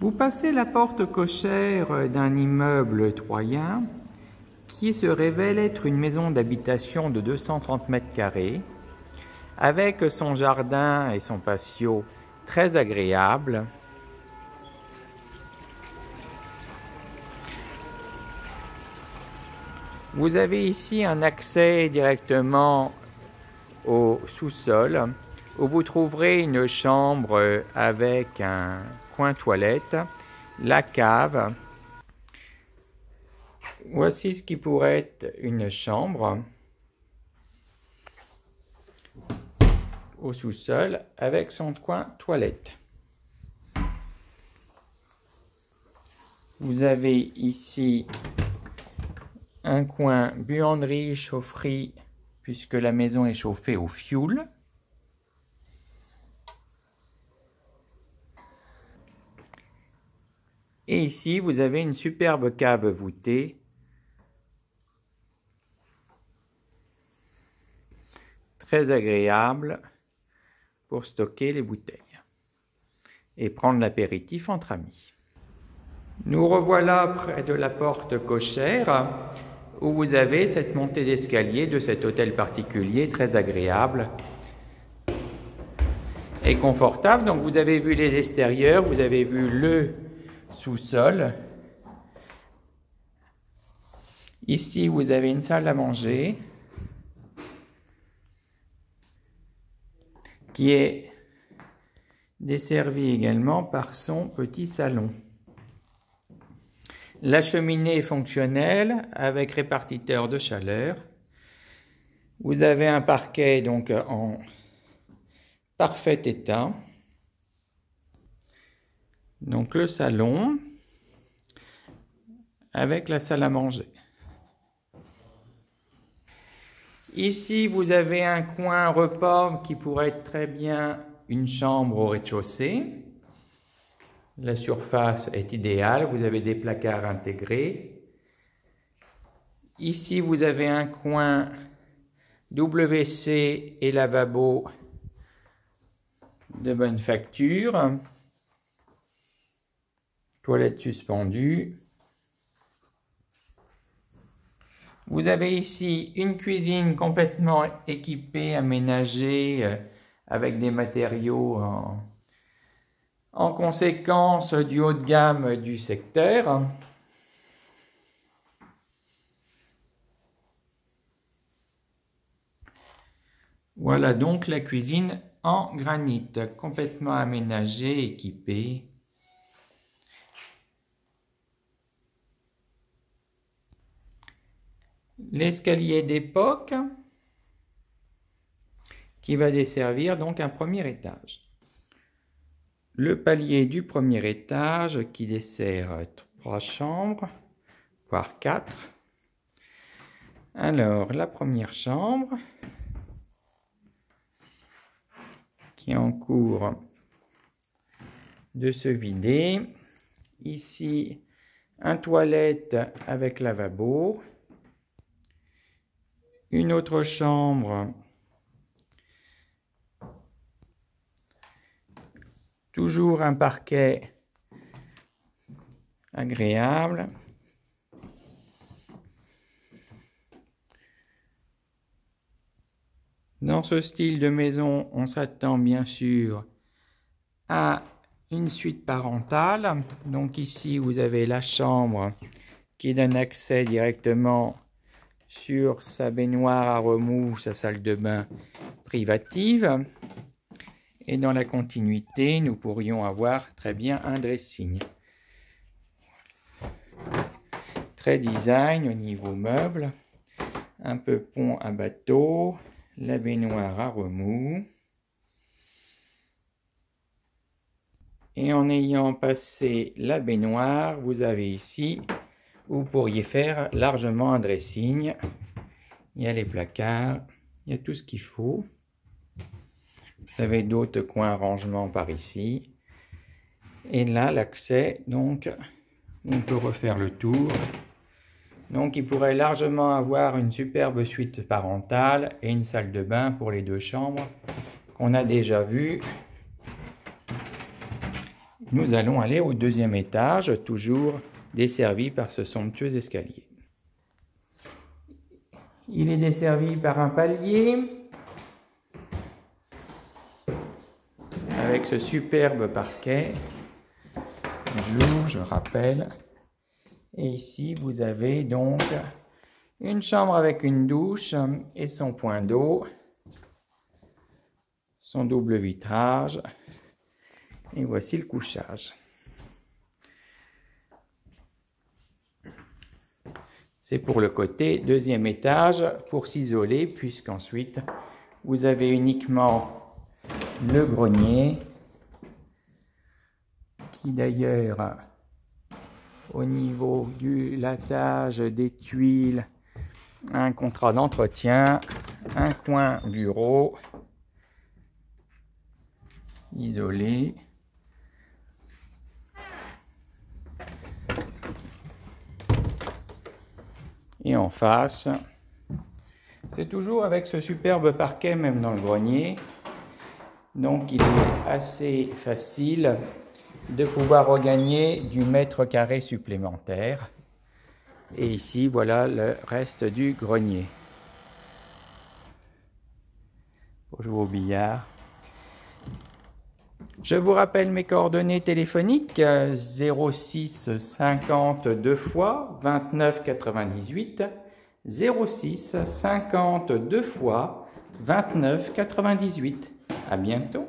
Vous passez la porte cochère d'un immeuble troyen qui se révèle être une maison d'habitation de 230 mètres carrés avec son jardin et son patio très agréable. Vous avez ici un accès directement au sous-sol où vous trouverez une chambre avec un coin toilette, la cave. Voici ce qui pourrait être une chambre au sous-sol avec son coin toilette. Vous avez ici un coin buanderie, chaufferie, puisque la maison est chauffée au fioul. Et ici, vous avez une superbe cave voûtée. Très agréable pour stocker les bouteilles et prendre l'apéritif entre amis. Nous revoilà près de la porte cochère où vous avez cette montée d'escalier de cet hôtel particulier très agréable et confortable. Donc vous avez vu les extérieurs, vous avez vu le sous-sol. Ici vous avez une salle à manger qui est desservie également par son petit salon. La cheminée est fonctionnelle avec répartiteur de chaleur. Vous avez un parquet donc en parfait état. Donc le salon avec la salle à manger. Ici vous avez un coin repas qui pourrait être très bien une chambre au rez-de-chaussée. La surface est idéale, vous avez des placards intégrés. Ici, vous avez un coin WC et lavabo de bonne facture. Toilette suspendue. Vous avez ici une cuisine complètement équipée, aménagée, avec des matériaux en conséquence du haut de gamme du secteur. Voilà donc la cuisine en granit, complètement aménagée, équipée. L'escalier d'époque qui va desservir donc un premier étage. Le palier du premier étage qui dessert 3 chambres, voire 4. Alors, la première chambre qui est en cours de se vider. Ici, un toilette avec lavabo. Une autre chambre. Toujours un parquet agréable. Dans ce style de maison, on s'attend bien sûr à une suite parentale. Donc ici, vous avez la chambre qui donne accès directement sur sa baignoire à remous, sa salle de bain privative. Et dans la continuité, nous pourrions avoir très bien un dressing. Très design au niveau meuble. Un peu pont à bateau. La baignoire à remous. Et en ayant passé la baignoire, vous avez ici, vous pourriez faire largement un dressing. Il y a les placards, il y a tout ce qu'il faut. Vous avez d'autres coins rangement par ici. Et là, l'accès, donc, on peut refaire le tour. Donc, il pourrait largement avoir une superbe suite parentale et une salle de bain pour les 2 chambres qu'on a déjà vues. nous allons aller au deuxième étage, toujours desservi par ce somptueux escalier. Il est desservi par un palier avec ce superbe parquet. Je rappelle. Et ici, vous avez donc une chambre avec une douche et son point d'eau, son double vitrage. Et voici le couchage. C'est pour le côté deuxième étage pour s'isoler, puisqu'ensuite vous avez uniquement le grenier qui d'ailleurs au niveau du latage des tuiles, un contrat d'entretien, un coin bureau isolé. Et en face, c'est toujours avec ce superbe parquet, même dans le grenier. Donc il est assez facile de pouvoir regagner du mètre carré supplémentaire. Et ici, voilà le reste du grenier. Pour jouer au billard. Je vous rappelle mes coordonnées téléphoniques, 06 50 2 fois 29 98, 06 50 2 fois 29 98. À bientôt.